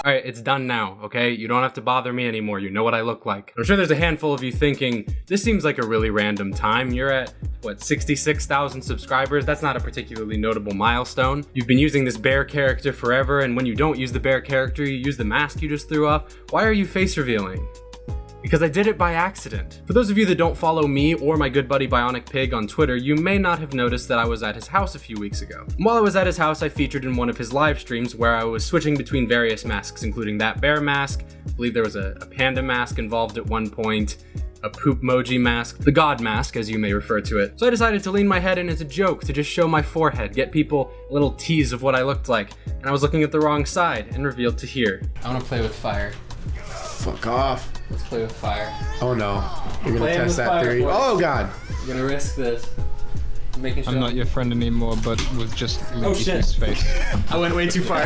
Alright, it's done now, okay? You don't have to bother me anymore, you know what I look like. I'm sure there's a handful of you thinking, this seems like a really random time. You're at, what, 66,000 subscribers? That's not a particularly notable milestone. You've been using this bear character forever, and when you don't use the bear character, you use the mask you just threw off. Why are you face revealing? Because I did it by accident. For those of you that don't follow me or my good buddy Bionic Pig on Twitter, you may not have noticed that I was at his house a few weeks ago. And while I was at his house, I featured in one of his live streams where I was switching between various masks, including that bear mask. I believe there was a panda mask involved at one point, a poop emoji mask, the god mask as you may refer to it. So I decided to lean my head in as a joke to just show my forehead, get people a little tease of what I looked like. And I was looking at the wrong side and revealed to here. I want to play with fire. Fuck off. Let's play with fire. Oh no. You're gonna Playing test with that fire, theory. boys. Oh god. I'm gonna risk this. Making sure I'm not your friend anymore, but with just shit. his face. I went way too far.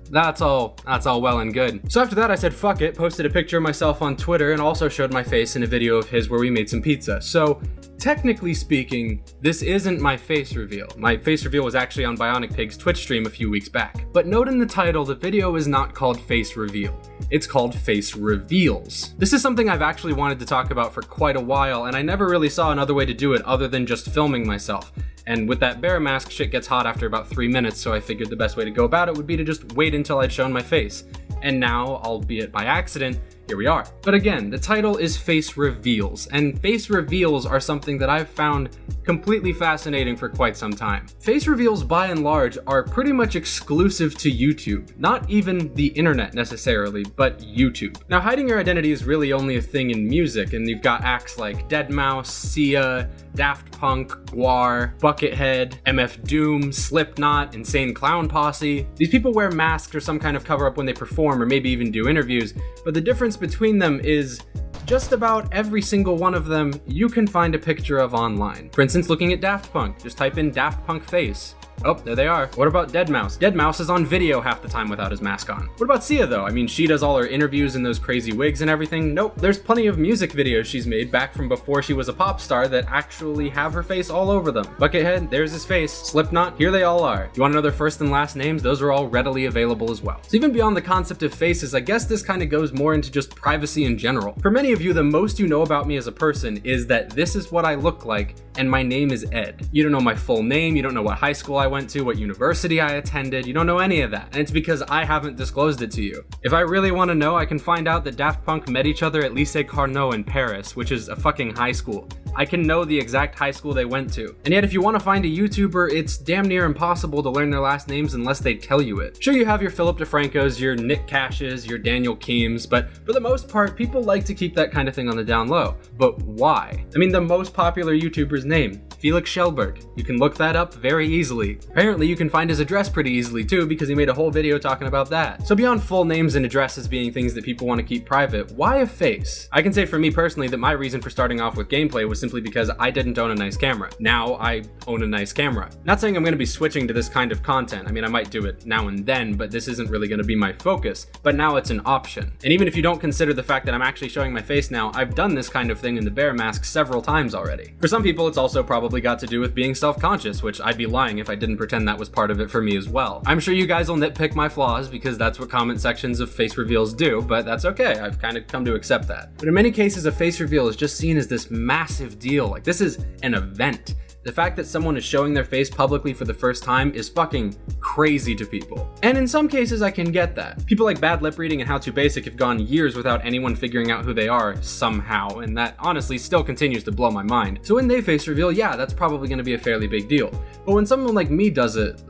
That's all well and good. So after that I said fuck it, posted a picture of myself on Twitter and also showed my face in a video of his where we made some pizza. So technically speaking, this isn't my face reveal. My face reveal was actually on Bionic Pig's Twitch stream a few weeks back. But note in the title, the video is not called Face Reveal. It's called Face Reveals. This is something I've actually wanted to talk about for quite a while, and I never really saw another way to do it other than just filming myself. And with that bear mask, shit gets hot after about 3 minutes, so I figured the best way to go about it would be to just wait until I'd shown my face. And now, albeit by accident, here we are. But again, the title is Face Reveals, and face reveals are something that I've found completely fascinating for quite some time. Face reveals, by and large, are pretty much exclusive to YouTube. Not even the internet necessarily, but YouTube. Now, hiding your identity is really only a thing in music, and you've got acts like Deadmau5, Sia, Daft Punk, Gwar, Buckethead, MF Doom, Slipknot, Insane Clown Posse. These people wear masks or some kind of cover-up when they perform or maybe even do interviews, but the difference between them is just about every single one of them you can find a picture of online. For instance, looking at Daft Punk, just type in Daft Punk face. Oh, there they are. What about Deadmau5? Deadmau5 is on video half the time without his mask on. What about Sia though? I mean, she does all her interviews in those crazy wigs and everything. Nope, there's plenty of music videos she's made back from before she was a pop star that actually have her face all over them. Buckethead, there's his face. Slipknot, here they all are. You want to know their first and last names? Those are all readily available as well. So even beyond the concept of faces, I guess this kind of goes more into just privacy in general. For many of you, the most you know about me as a person is that this is what I look like and my name is Ed. You don't know my full name, you don't know what high school I went to, what university I attended, you don't know any of that, and it's because I haven't disclosed it to you. If I really want to know, I can find out that Daft Punk met each other at Lycée Carnot in Paris, which is a fucking high school. I can know the exact high school they went to. And yet if you want to find a YouTuber, it's damn near impossible to learn their last names unless they tell you it. Sure, you have your Philip DeFrancos, your Nick Cashes, your Daniel Keems, but for the most part, people like to keep that kind of thing on the down low. But why? I mean, the most popular YouTuber's name, Felix Schellberg. You can look that up very easily. Apparently, you can find his address pretty easily too, because he made a whole video talking about that. So beyond full names and addresses being things that people want to keep private, why a face? I can say for me personally that my reason for starting off with gameplay was simply because I didn't own a nice camera. Now I own a nice camera. Not saying I'm going to be switching to this kind of content. I mean, I might do it now and then, but this isn't really going to be my focus. But now it's an option. And even if you don't consider the fact that I'm actually showing my face now, I've done this kind of thing in the bear mask several times already. For some people, it's also probably got to do with being self-conscious, which I'd be lying if I didn't pretend that was part of it for me as well. I'm sure you guys will nitpick my flaws because that's what comment sections of face reveals do, but that's okay. I've kind of come to accept that. But in many cases, a face reveal is just seen as this massive deal. Like, this is an event. The fact that someone is showing their face publicly for the first time is fucking crazy to people. And in some cases, I can get that. People like Bad Lip Reading and How To Basic have gone years without anyone figuring out who they are somehow, and that honestly still continues to blow my mind. So when they face reveal, yeah, that's probably gonna be a fairly big deal. But when someone like me does it,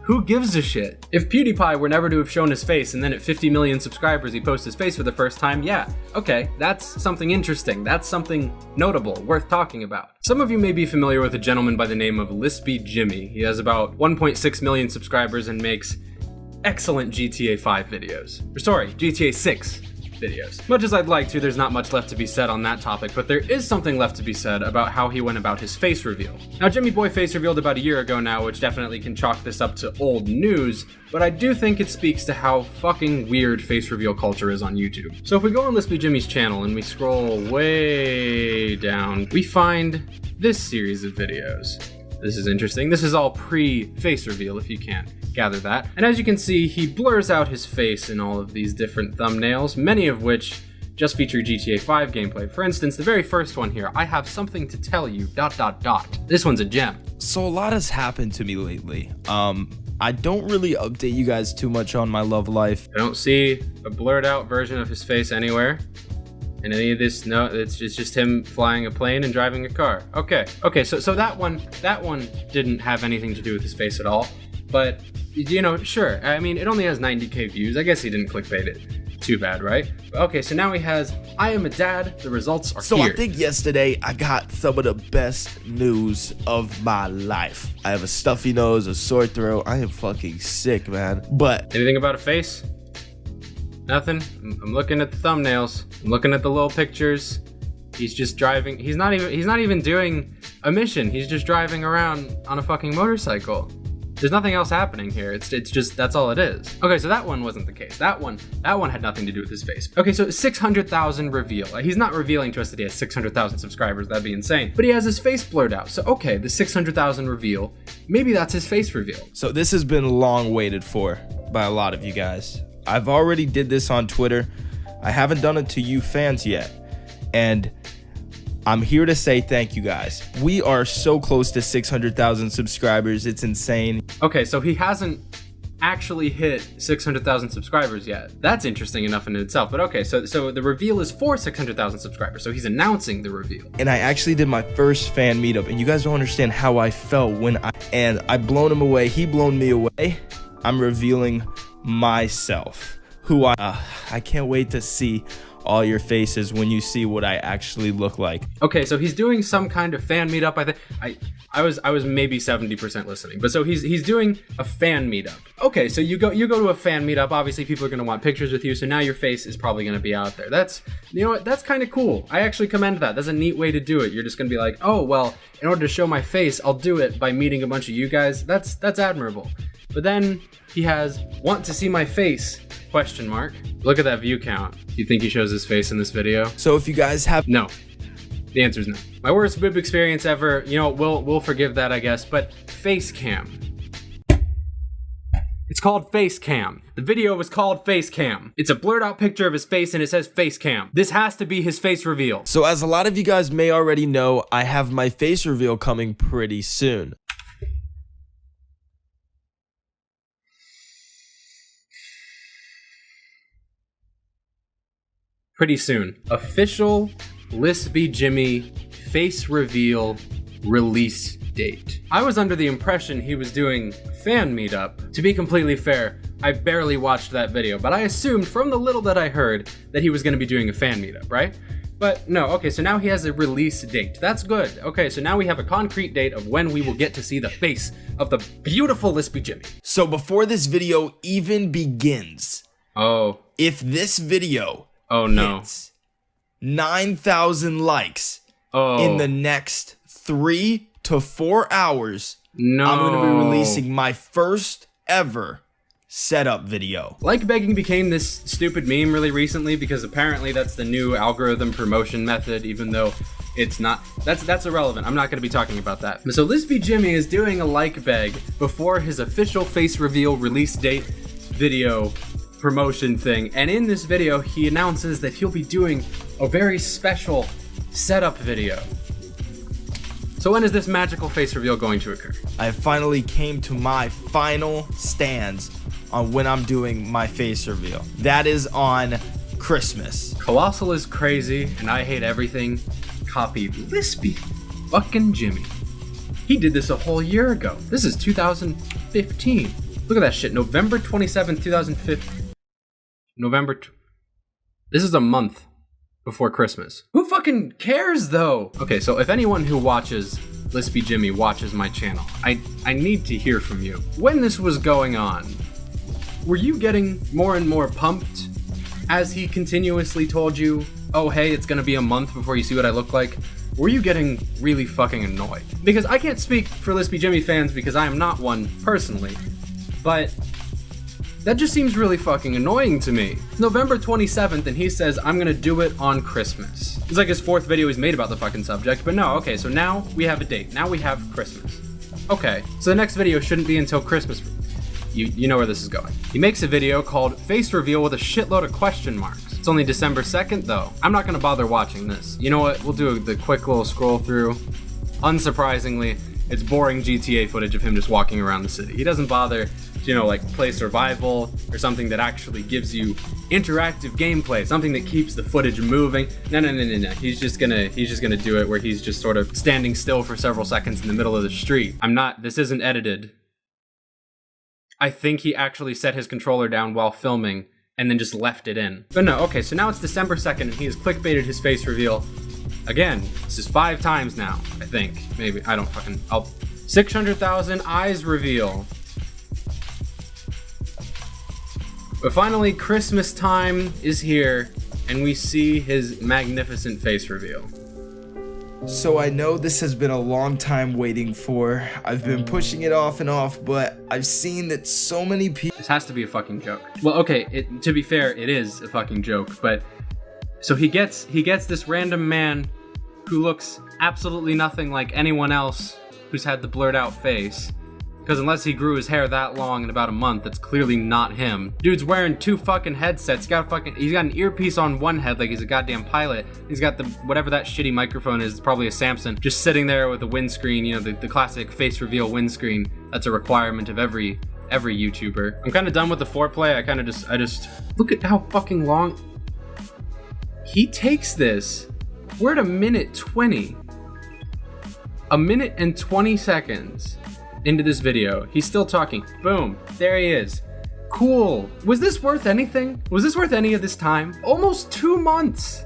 who gives a shit? If PewDiePie were never to have shown his face and then at 50 million subscribers he posts his face for the first time, yeah, okay, that's something interesting. That's something notable, worth talking about. Some of you may be familiar with a gentleman by the name of Lispy Jimmy. He has about 1.6 million subscribers and makes excellent GTA 5 videos. Or sorry, GTA 6 videos. Much as I'd like to, there's not much left to be said on that topic, but there is something left to be said about how he went about his face reveal. Now, Jimmy Boy face revealed about a year ago now, which definitely can chalk this up to old news, but I do think it speaks to how fucking weird face reveal culture is on YouTube. So if we go on Lispy Jimmy's channel and we scroll way down, we find this series of videos. This is interesting. This is all pre-face reveal, if you can't gather that. And as you can see, he blurs out his face in all of these different thumbnails, many of which just feature GTA 5 gameplay. For instance, the very first one here, I have something to tell you, ... This one's a gem. So a lot has happened to me lately. I don't really update you guys too much on my love life. I don't see a blurred out version of his face anywhere. And any of this, no, it's just him flying a plane and driving a car. Okay, so that one didn't have anything to do with his face at all. But, you know, sure, I mean, it only has 90k views. I guess he didn't clickbait it too bad, right? Okay, so now he has, I am a dad, the results are So here. I think yesterday I got some of the best news of my life. I have a stuffy nose, a sore throat. I am fucking sick, man. But Anything about a face? Nothing. I'm looking at the thumbnails. I'm looking at the little pictures. He's just driving. He's not even doing a mission. He's just driving around on a fucking motorcycle. There's nothing else happening here. It's just that's all it is. Okay, so that one wasn't the case. That one had nothing to do with his face. Okay, so 600,000 reveal. He's not revealing to us that he has 600,000 subscribers. That'd be insane. But he has his face blurred out. So okay, the 600,000 reveal. Maybe that's his face reveal. so this has been long waited for by a lot of you guys. I've already did this on Twitter. I haven't done it to you fans yet. And I'm here to say thank you guys. We are so close to 600,000 subscribers. It's insane. Okay, so he hasn't actually hit 600,000 subscribers yet. That's interesting enough in itself. But okay, so the reveal is for 600,000 subscribers. So he's announcing the reveal. And I actually did my first fan meetup, and you guys don't understand how I felt when I blown him away. He blown me away. I'm revealing myself, who I can't wait to see all your faces when you see what I actually look like. Okay, so he's doing some kind of fan meetup. I think I was maybe 70% listening, but so he's doing a fan meetup. Okay, so you go to a fan meetup. Obviously, people are gonna want pictures with you, so now your face is probably gonna be out there. That's, you know what? That's kind of cool. I actually commend that. That's a neat way to do it. You're just gonna be like, oh well, in order to show my face, I'll do it by meeting a bunch of you guys. That's admirable. But then he has want to see my face ? Look at that view count. Do you think he shows his face in this video? So if you guys have No. The answer is no. My worst boob experience ever. You know, we'll forgive that, I guess. But face cam. It's called face cam. The video was called face cam. It's a blurred out picture of his face and it says face cam. This has to be his face reveal. So as a lot of you guys may already know, I have my face reveal coming pretty soon. Pretty soon. Official Lispy Jimmy face reveal release date. I was under the impression he was doing fan meetup. To be completely fair, I barely watched that video, but I assumed from the little that I heard that he was going to be doing a fan meetup, right? But no, okay, so now he has a release date. That's good. Okay, so now we have a concrete date of when we will get to see the face of the beautiful Lispy Jimmy. So before this video even begins, Oh. if this video Oh no. hits 9,000 likes Oh. in the next 3 to 4 hours, No. I'm going to be releasing my first ever setup video. Like begging became this stupid meme really recently because apparently that's the new algorithm promotion method, even though it's not. That's irrelevant. I'm not going to be talking about that. So Lispy Jimmy is doing a like beg before his official face reveal release date video promotion thing, and in this video he announces that he'll be doing a very special setup video. So when is this magical face reveal going to occur? I finally came to my final stands on when I'm doing my face reveal. That is on Christmas. Colossal is crazy and I hate everything copied Lispy fucking Jimmy. He did this a whole year ago. This is 2015. Look at that shit. November 27th, 2015. This is a month before Christmas. Who fucking cares though? Okay, so if anyone who watches Lispy Jimmy watches my channel, I need to hear from you. When this was going on, were you getting more and more pumped as he continuously told you, oh hey, it's gonna be a month before you see what I look like? Were you getting really fucking annoyed? Because I can't speak for Lispy Jimmy fans because I am not one personally, but that just seems really fucking annoying to me. It's November 27th and he says, I'm gonna do it on Christmas. It's like his 4th video he's made about the fucking subject, but no, okay, so now we have a date. Now we have Christmas. Okay, so the next video shouldn't be until Christmas. You know where this is going. He makes a video called Face Reveal with a shitload of question marks. It's only December 2nd though. I'm not gonna bother watching this. You know what, we'll do the quick little scroll through. Unsurprisingly, it's boring GTA footage of him just walking around the city. He doesn't bother, you know, like play survival or something that actually gives you interactive gameplay, something that keeps the footage moving. No. He's just gonna do it where he's just sort of standing still for several seconds in the middle of the street. This isn't edited. I think he actually set his controller down while filming and then just left it in. But no, okay, so now it's December 2nd and he has clickbaited his face reveal. Again, this is 5 times now, I think. Maybe, I don't fucking, 600,000 eyes reveal. But finally, Christmas time is here and we see his magnificent face reveal. So I know this has been a long time waiting for. I've been pushing it off and off, but I've seen that so many people... This has to be a fucking joke. Well, okay, to be fair, it is a fucking joke, but... So he gets this random man who looks absolutely nothing like anyone else who's had the blurred out face. Because unless he grew his hair that long in about a month, it's clearly not him. Dude's wearing 2 fucking headsets. He's got an earpiece on one head like he's a goddamn pilot. He's got the, whatever that shitty microphone is, probably a Samsung, just sitting there with a windscreen, you know, the classic face reveal windscreen. That's a requirement of every YouTuber. I'm kind of done with the foreplay. I just, look at how fucking long. He takes this. We're at a minute 20. A minute and 20 seconds. Into this video. He's still talking. Boom. There he is. Cool. Was this worth anything? Was this worth any of this time? Almost 2 months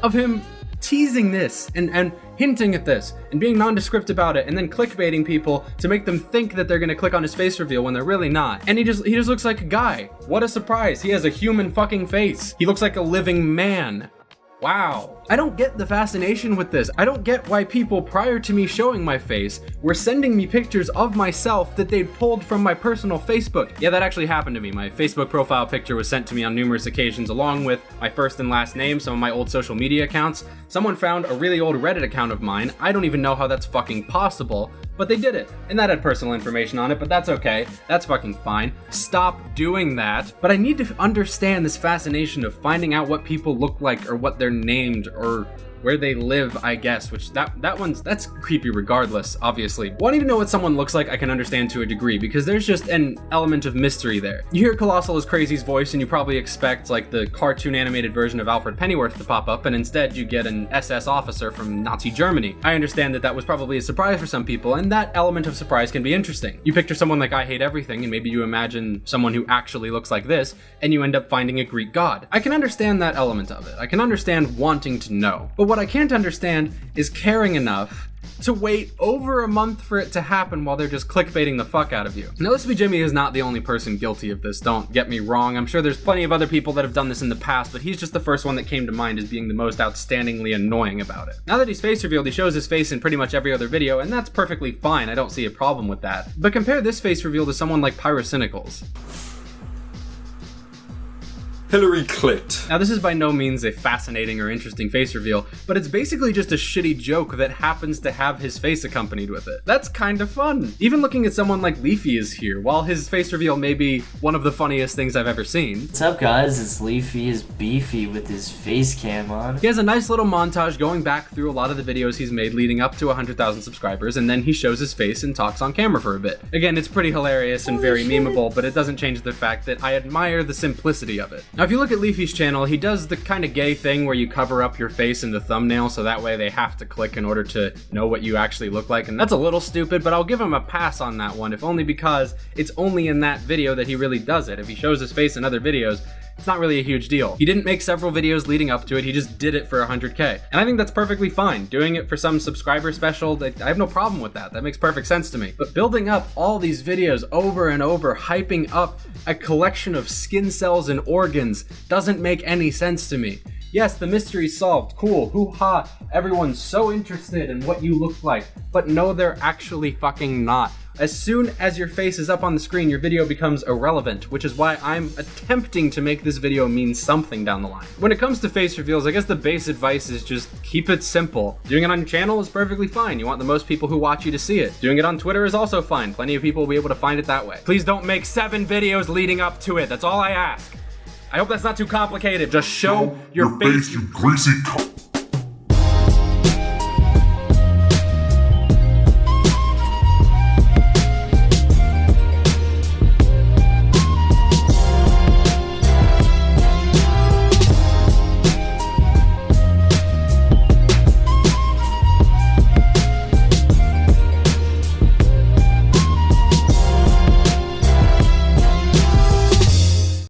of him teasing this and hinting at this and being nondescript about it and then clickbaiting people to make them think that they're gonna click on his face reveal when they're really not. And he just looks like a guy. What a surprise. He has a human fucking face. He looks like a living man. Wow. I don't get the fascination with this. I don't get why people prior to me showing my face were sending me pictures of myself that they'd pulled from my personal Facebook. Yeah, that actually happened to me. My Facebook profile picture was sent to me on numerous occasions along with my first and last name, some of my old social media accounts. Someone found a really old Reddit account of mine. I don't even know how that's fucking possible, but they did it. And that had personal information on it, but that's okay. That's fucking fine. Stop doing that. But I need to understand this fascination of finding out what people look like or what they're named or where they live, I guess, which that's creepy regardless, obviously. Wanting to know what someone looks like, I can understand to a degree, because there's just an element of mystery there. You hear Colossal is Crazy's voice, and you probably expect, like, the cartoon animated version of Alfred Pennyworth to pop up, and instead you get an SS officer from Nazi Germany. I understand that was probably a surprise for some people, and that element of surprise can be interesting. You picture someone like I Hate Everything, and maybe you imagine someone who actually looks like this, and you end up finding a Greek god. I can understand that element of it. I can understand wanting to know. But what I can't understand is caring enough to wait over a month for it to happen while they're just clickbaiting the fuck out of you. Now, This Be Jimmy is not the only person guilty of this, don't get me wrong. I'm sure there's plenty of other people that have done this in the past, but he's just the first one that came to mind as being the most outstandingly annoying about it. Now that he's face revealed, he shows his face in pretty much every other video, and that's perfectly fine. I don't see a problem with that. But compare this face reveal to someone like Pyrocynicals. Hillary clit. Now, this is by no means a fascinating or interesting face reveal, but it's basically just a shitty joke that happens to have his face accompanied with it. That's kind of fun. Even looking at someone like Leafy is here, while his face reveal may be one of the funniest things I've ever seen. What's up, guys? It's Leafy is beefy with his face cam on. He has a nice little montage going back through a lot of the videos he's made leading up to 100,000 subscribers, and then he shows his face and talks on camera for a bit. Again, it's pretty hilarious and very memeable, but it doesn't change the fact that I admire the simplicity of it. Now, if you look at Leafy's channel, he does the kind of gay thing where you cover up your face in the thumbnail so that way they have to click in order to know what you actually look like, and that's a little stupid, but I'll give him a pass on that one, if only because it's only in that video that he really does it. If he shows his face in other videos, it's not really a huge deal. He didn't make several videos leading up to it, he just did it for 100K. And I think that's perfectly fine. Doing it for some subscriber special, I have no problem with that. That makes perfect sense to me. But building up all these videos over and over, hyping up a collection of skin cells and organs doesn't make any sense to me. Yes, the mystery's solved, cool, hoo-ha, everyone's so interested in what you look like, but no, they're actually fucking not. As soon as your face is up on the screen, your video becomes irrelevant, which is why I'm attempting to make this video mean something down the line. When it comes to face reveals, I guess the base advice is just keep it simple. Doing it on your channel is perfectly fine. You want the most people who watch you to see it. Doing it on Twitter is also fine. Plenty of people will be able to find it that way. Please don't make 7 videos leading up to it. That's all I ask. I hope that's not too complicated. Just show your face, you greasy cunt.